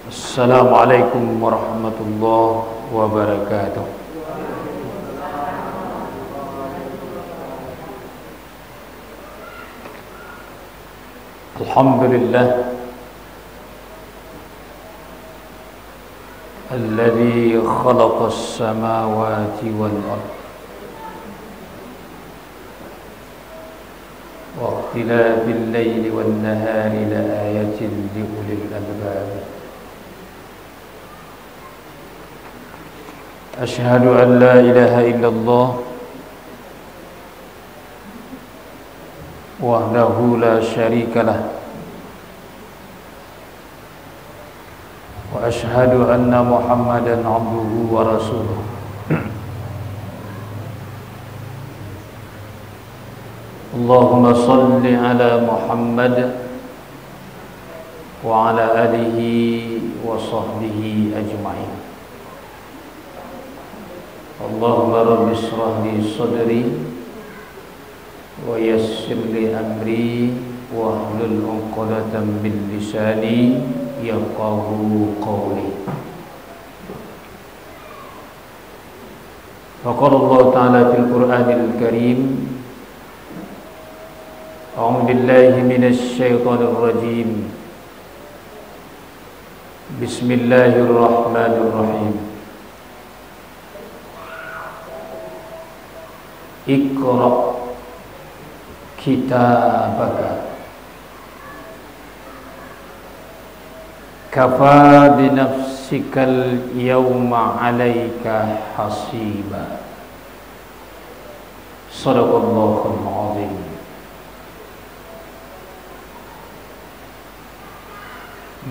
Assalamualaikum warahmatullahi wabarakatuh. Alhamdulillah alladzi khalaqas samawati wal ardh wa ikhtilafil laili wan nahari la ayatin li ulil albab. Ashhadu an la ilaha illallah wahdahu la syarika lah wa ashhadu anna Muhammadan abduhu wa rasuluh. Allahumma salli ala Muhammad wa ala alihi wa sahbihi ajma'in. Allahumma rabbi shrah li sadri wa yassir li amri wa hlul 'uqdatam min lisani yafqahu qawli. Faqala Allah ta'ala fil Qur'anil Karim, a'udzu billahi minasy syaithanir rajim. Bismillahirrahmanirrahim. Iqra kitabaka kafa binafsikal yawma 'alaika hasiba. Shadaqallahul 'azim.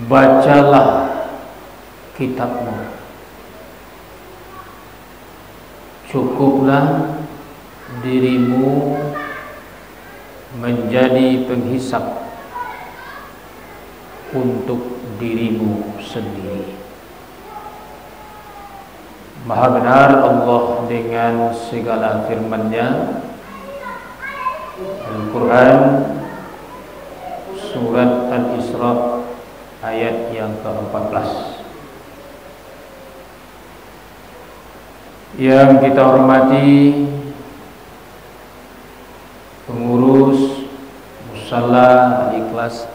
Bacalah kitabmu, cukuplah dirimu menjadi penghisap untuk dirimu sendiri. Maha benar Allah dengan segala firman-Nya. Al-Quran surat Al-Isra ayat yang ke-14. Yang kita hormati pengurus musalla Al-Ikhlas,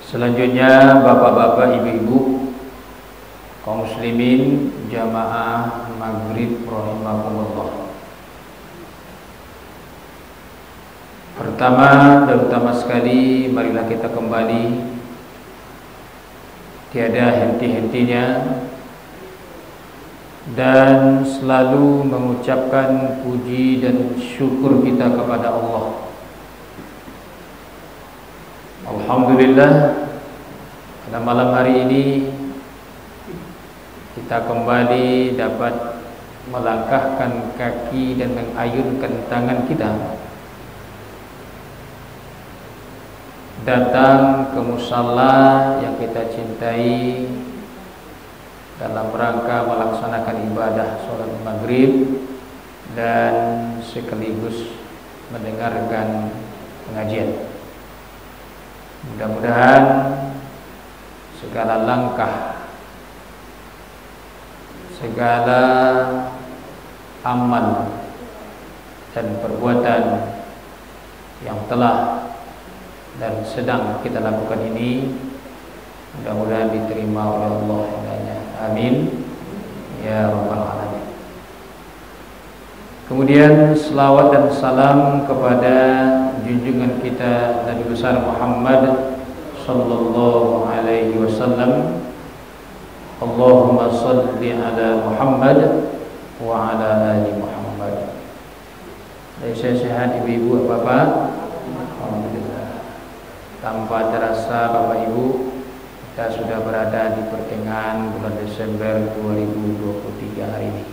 selanjutnya bapak-bapak, ibu-ibu, kaum muslimin jamaah maghrib rahimakumullah. Pertama dan utama sekali, marilah kita kembali tiada henti-hentinya dan selalu mengucapkan puji dan syukur kita kepada Allah. Alhamdulillah, pada malam hari ini kita kembali dapat melangkahkan kaki dan mengayunkan tangan kita datang ke musalla yang kita cintai dalam rangka melaksanakan ibadah sholat maghrib dan sekaligus mendengarkan pengajian. Mudah-mudahan segala langkah, segala amal dan perbuatan yang telah dan sedang kita lakukan ini mudah-mudahan diterima oleh Allah. Amin ya rabbal alamin. Kemudian selawat dan salam kepada junjungan kita Nabi besar Muhammad sallallahu alaihi wasallam. Allahumma shalli ala Muhammad wa ala ali Muhammad. Sehat ibu-ibu, bapak? Alhamdulillah. Tanpa terasa bapak ibu, kita sudah berada di pertengahan bulan Desember 2023 hari ini.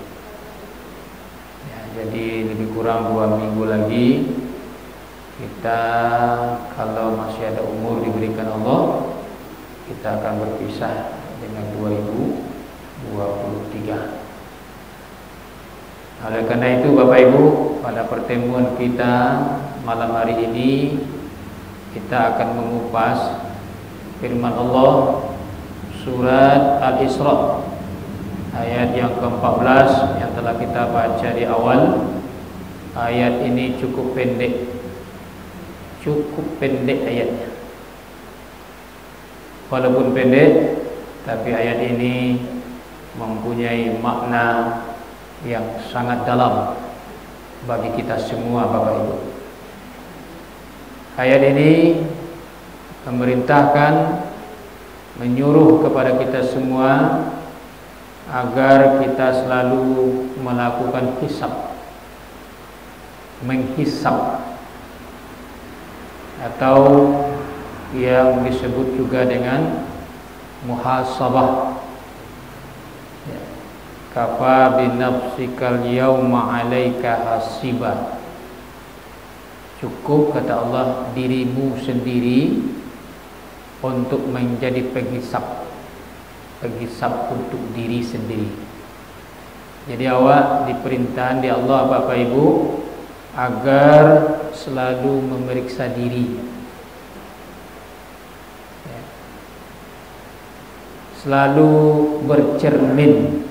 Ya, jadi lebih kurang 2 minggu lagi kita, kalau masih ada umur diberikan Allah, kita akan berpisah dengan 2023. Oleh karena itu Bapak Ibu, pada pertemuan kita malam hari ini kita akan mengupas firman Allah surat Al-Isra ayat yang ke-14 yang telah kita baca di awal. Ayat ini cukup pendek ayatnya. Walaupun pendek, tapi ayat ini mempunyai makna yang sangat dalam bagi kita semua, Bapak Ibu. Ayat ini memerintahkan, menyuruh kepada kita semua agar kita selalu melakukan menghisap, atau yang disebut juga dengan muhasabah. Kafa binafsikal yawma 'alaika hasiba. Cukup, kata Allah, dirimu sendiri untuk menjadi penghisap untuk diri sendiri. Jadi awak diperintahkan di Allah, Bapak Ibu, agar selalu memeriksa diri, selalu bercermin.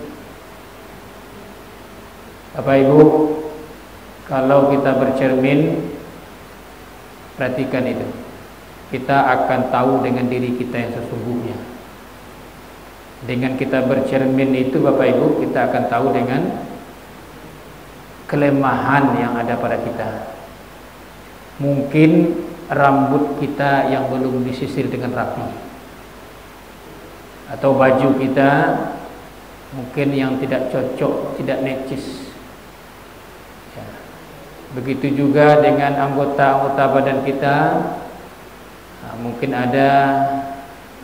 Bapak Ibu, kalau kita bercermin, perhatikan itu, kita akan tahu dengan diri kita yang sesungguhnya. Dengan kita bercermin itu, Bapak Ibu, kita akan tahu dengan kelemahan yang ada pada kita. Mungkin rambut kita yang belum disisir dengan rapi, atau baju kita mungkin yang tidak cocok, tidak necis. Begitu juga dengan anggota-anggota badan kita. Mungkin ada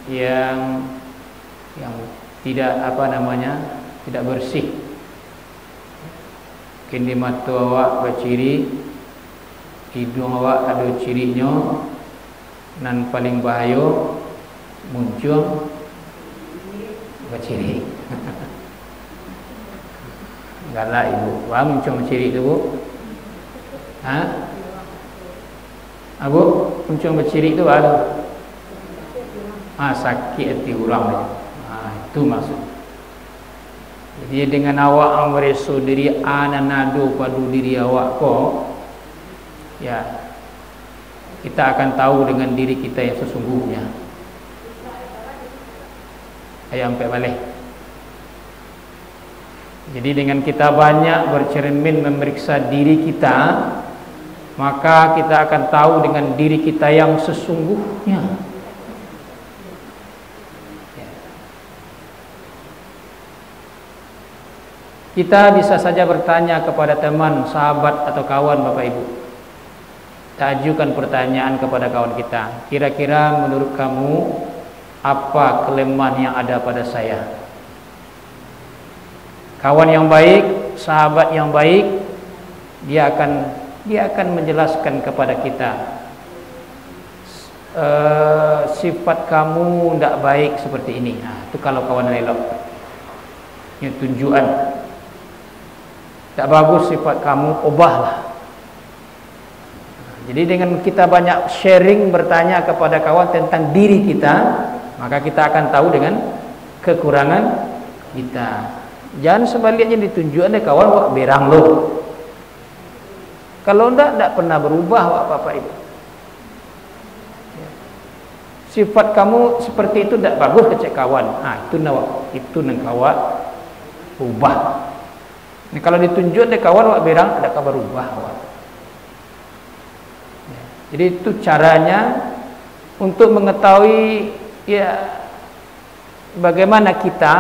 yang tidak tidak bersih. Mungkin di mata awak berciri, hidung awak ada cirinya, dan paling bahaya muncul berciri. Galak ibu, wah muncul berciri itu, Bu. Bu, muncul berciri itu ada. Sakit hati orang. Itu maksud. Jadi dengan awak mereso diri ananado padu diri awak kok, ya, kita akan tahu dengan diri kita yang sesungguhnya. Ayam sampai balik. Jadi dengan kita banyak bercermin memeriksa diri kita, maka kita akan tahu dengan diri kita yang sesungguhnya. Kita bisa saja bertanya kepada teman, sahabat, atau kawan, Bapak Ibu. Kita ajukan pertanyaan kepada kawan kita. Kira-kira menurut kamu apa kelemahan yang ada pada saya? Kawan yang baik, sahabat yang baik, dia akan menjelaskan kepada kita, sifat kamu tidak baik seperti ini. Itu kalau kawan elok. Ini tunjukan. Tak bagus sifat kamu, ubahlah. Jadi dengan kita banyak sharing, bertanya kepada kawan tentang diri kita, maka kita akan tahu dengan kekurangan kita. Jangan sebaliknya ditunjukkan oleh kawan, wah berang lo. Kalau tidak pernah berubah, wah Bapak Ibu. Sifat kamu seperti itu tidak bagus kecek kawan. Itu nang kawan ubah. Ini kalau ditunjuk deh kawan wak berang ada kabar ubah. Jadi itu caranya untuk mengetahui bagaimana kita,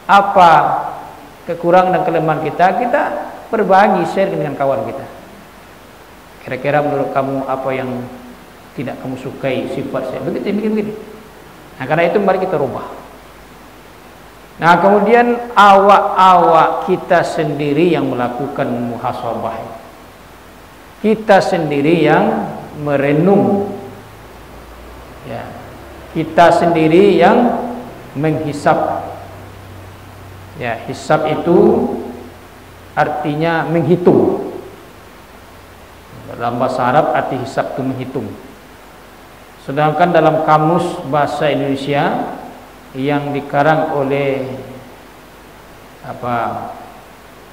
apa kekurangan dan kelemahan kita berbagi, share dengan kawan kita. Kira-kira menurut kamu apa yang tidak kamu sukai sifat saya? Begini. Nah, karena itu mari kita rubah. Nah, kemudian awak kita sendiri yang melakukan muhasabah. Kita sendiri yang merenung. Ya. Kita sendiri yang menghisap. Ya, hisap itu artinya menghitung. Dalam bahasa Arab arti hisap itu menghitung. Sedangkan dalam kamus bahasa Indonesia yang dikarang oleh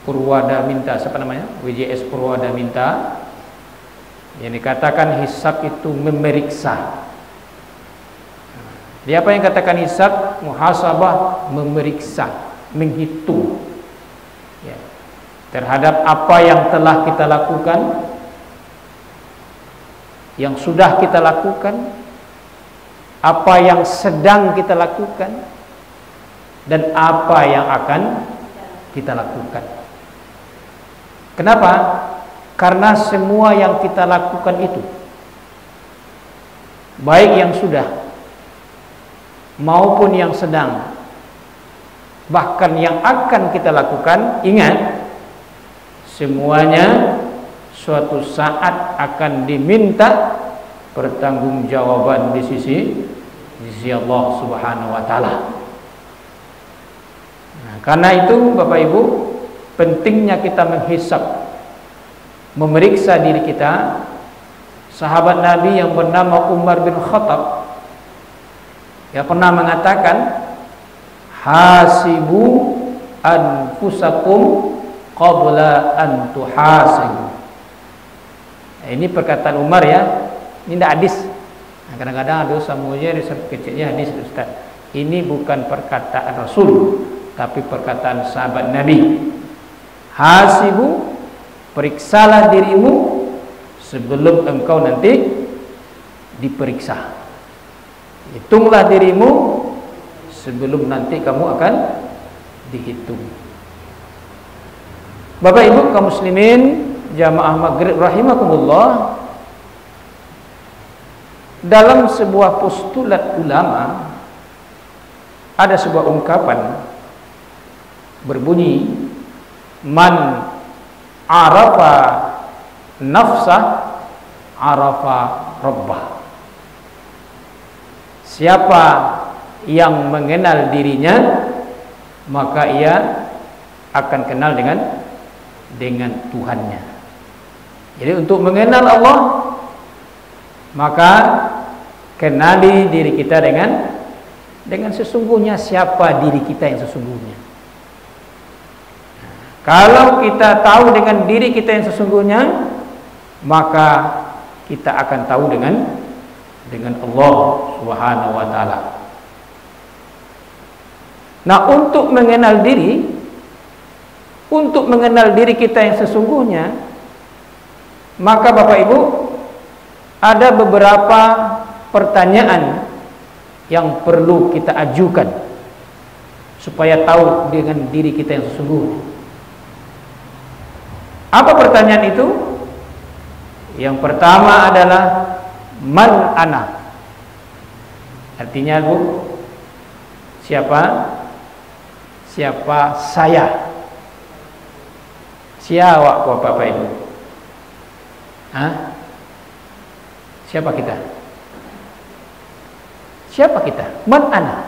Purwadaminta, siapa namanya? WJS Purwadaminta, yang dikatakan hisab itu memeriksa. Dia apa yang katakan hisab? Muhasabah, memeriksa, menghitung ya, terhadap apa yang telah kita lakukan, yang sudah kita lakukan, apa yang sedang kita lakukan, dan apa yang akan kita lakukan. Kenapa? Karena semua yang kita lakukan itu, baik yang sudah maupun yang sedang, bahkan yang akan kita lakukan, ingat, semuanya suatu saat akan diminta pertanggungjawaban di sisi Allah Subhanahu wa taala. Nah, karena itu Bapak Ibu, pentingnya kita menghisab, memeriksa diri kita. Sahabat Nabi yang bernama Umar bin Khattab, dia pernah mengatakan, hasibu anfusakum qabla an tuhasibu. Ini perkataan Umar ya, ini tidak hadis. Nah, kadang-kadang ada samunya di kecilnya hadis, Ustaz. Ini bukan perkataan Rasul, tapi perkataan sahabat Nabi. Hasibu, periksalah dirimu sebelum engkau nanti diperiksa. Hitunglah dirimu sebelum nanti kamu akan dihitung. Bapak Ibu kaum muslimin jamaah maghrib rahimakumullah, dalam sebuah postulat ulama ada sebuah ungkapan berbunyi, man arafa nafsah arafa rabbah. Siapa yang mengenal dirinya, maka ia akan kenal dengan Tuhannya. Jadi untuk mengenal Allah, maka kenali diri kita dengan sesungguhnya, siapa diri kita yang sesungguhnya. Kalau kita tahu dengan diri kita yang sesungguhnya, maka kita akan tahu dengan Allah Subhanahu wa taala. Nah, untuk mengenal diri kita yang sesungguhnya, maka Bapak Ibu, ada beberapa pertanyaan yang perlu kita ajukan supaya tahu dengan diri kita yang sesungguhnya. Apa pertanyaan itu? Yang pertama adalah man ana. Artinya Bu, siapa saya? Siapa Bapak Ibu? Siapa kita? Siapa kita? Man ana.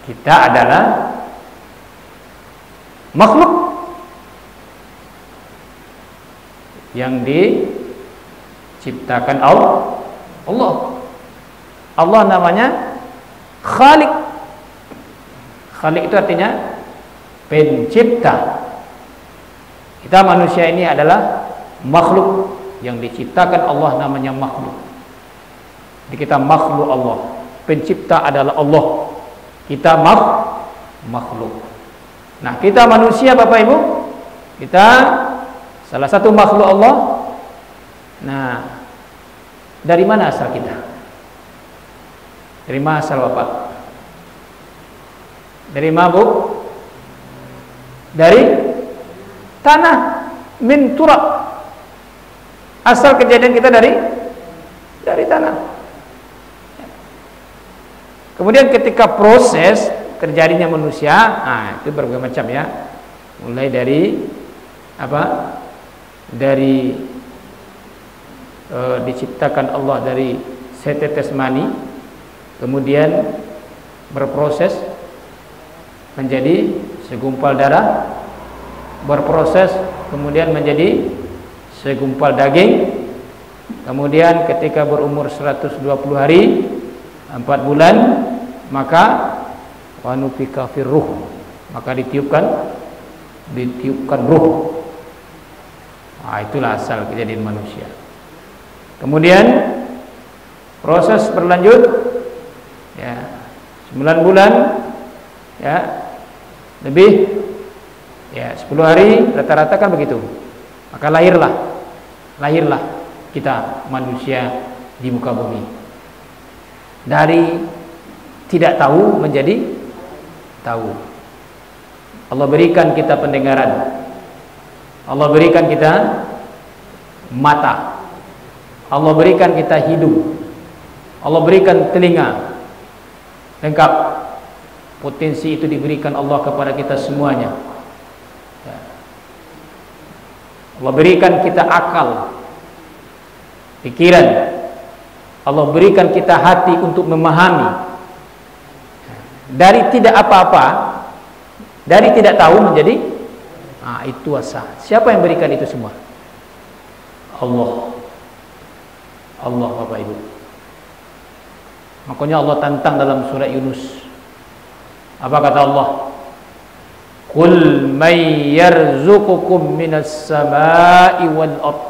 Kita adalah makhluk yang diciptakan Allah. Allah namanya Khalik. Khalik itu artinya pencipta. Kita manusia ini adalah makhluk yang diciptakan Allah, namanya makhluk. Jadi kita makhluk Allah. Pencipta adalah Allah. Kita makhluk. Nah, kita manusia Bapak Ibu, kita salah satu makhluk Allah. Nah, dari mana asal kita? Dari mana asal Bapak? Dari mana Bu? Dari tanah, min turab. Asal kejadian kita dari tanah. Kemudian ketika proses terjadinya manusia, itu berbagai macam ya. Mulai dari diciptakan Allah dari setetes mani, kemudian berproses menjadi segumpal darah, berproses kemudian menjadi segumpal daging, Kemudian ketika berumur 120 hari 4 bulan, maka wa nufika fir ruh, maka ditiupkan ruh. Nah, itulah asal kejadian manusia. Kemudian proses berlanjut ya, 9 bulan ya, lebih ya, 10 hari rata-rata kan begitu. Maka lahirlah kita manusia di muka bumi. Dari tidak tahu menjadi tahu. Allah berikan kita pendengaran. Allah berikan kita mata. Allah berikan kita hidung. Allah berikan telinga. Lengkap. Potensi itu diberikan Allah kepada kita semuanya. Allah berikan kita akal, pikiran. Allah berikan kita hati untuk memahami. Dari tidak apa-apa, dari tidak tahu menjadi itu asa. Siapa yang berikan itu semua? Allah. Allah, Bapak Ibu. Makanya Allah tantang dalam surah Yunus. Apa kata Allah? Qul may yarzuqukum minas samai wal ard.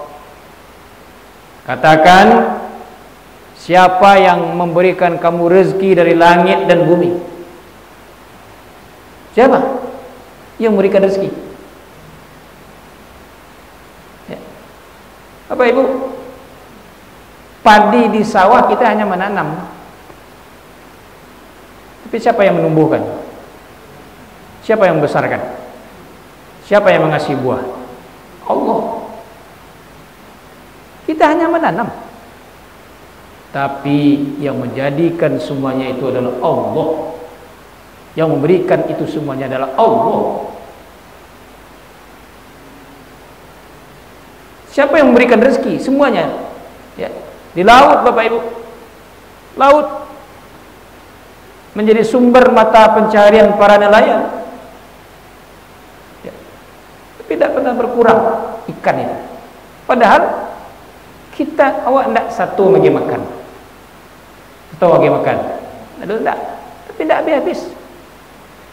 Katakan, siapa yang memberikan kamu rezeki dari langit dan bumi? Siapa yang memberikan rezeki? Ya. Bapak Ibu, padi di sawah kita hanya menanam. Tapi siapa yang menumbuhkan? Siapa yang membesarkan? Siapa yang mengasih buah? Allah. Kita hanya menanam. Tapi yang menjadikan semuanya itu adalah Allah. Yang memberikan itu semuanya adalah Allah. Siapa yang memberikan rezeki? Semuanya. Ya. Di laut, Bapak Ibu. Laut menjadi sumber mata pencaharian para nelayan. Ya. Tidak pernah berkurang ikan itu. Padahal kita awak tidak satu bagi makan. Atau bagi makan. Aduh, tidak. Tapi tidak habis-habis.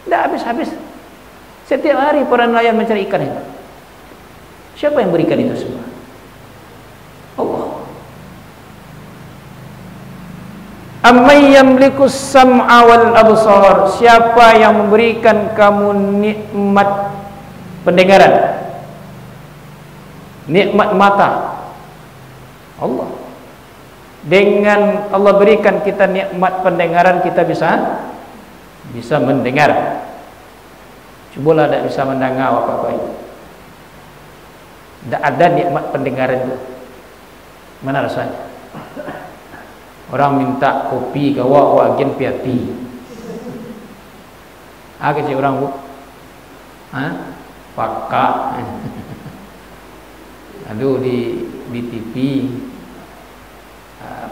Tidak habis-habis. Setiap hari para nelayan mencari ikan itu. Siapa yang berikan itu semua? Allah. Amman yamlikus sam'a wal absar. Siapa yang memberikan kamu nikmat pendengaran, nikmat mata? Allah. Dengan Allah berikan kita nikmat pendengaran, kita bisa mendengar. Cubalah tidak bisa mendengar apa-apa itu. Tidak ada nikmat pendengaran itu. Mana rasanya? Orang minta kopi gawa wagen piati. Kecil orang bu. Pakak. Aduh di TV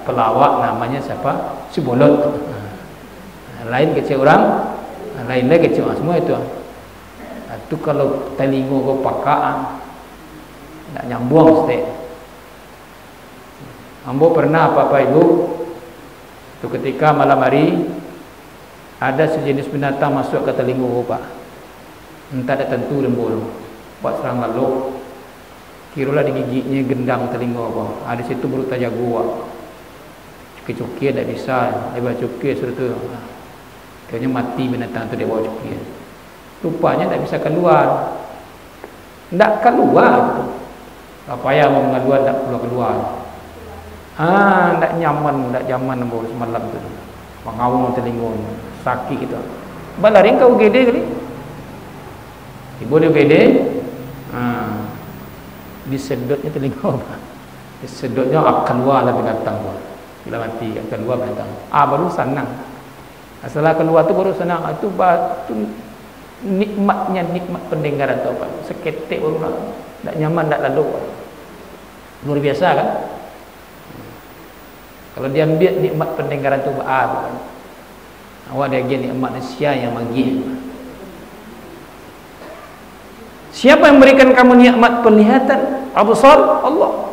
pelawak namanya siapa? Si Bolot. Lain kecil orang, lainnya kecil semua itu. Itu kalau telinga go pakak, tidak nyambung sih. Ambo pernah apa ibu? Itu ketika malam hari ada sejenis binatang masuk ke telinga bapak. Entah ada tentu lembul, buat serang lalu. Kirulah digigitnya gendang telinga bapak. Ada situ baru tajak gua. Cuki-cuki tidak bisa, dia bawa cuki suruh tu. Kayaknya mati binatang tu dia bawa cuki. Rupanya tidak bisa keluar. Tidak keluar. Apa yang mau mengaduan tidak keluar. Tak nyaman, tak nyaman baru semalam tu. Mengawang telinga, sakit gitu. Balaring kau gede kali. Ibu dia gede. Disedotnya telinga apa? Disedotnya akan keluar lah binatang tu. Bila mati akan keluar binatang. Baru senang. Setelah keluar tu baru senang. Itu nikmatnya, nikmat pendengaran tu apa? Seketik baru nak. Tak nyaman, tak lalu. Luar biasa kan? Kalau dia ambil nikmat pendengaran tu bukan. Awak dia gini nikmat manusia yang bagi. Siapa yang memberikan kamu nikmat penglihatan? Absar? Allah.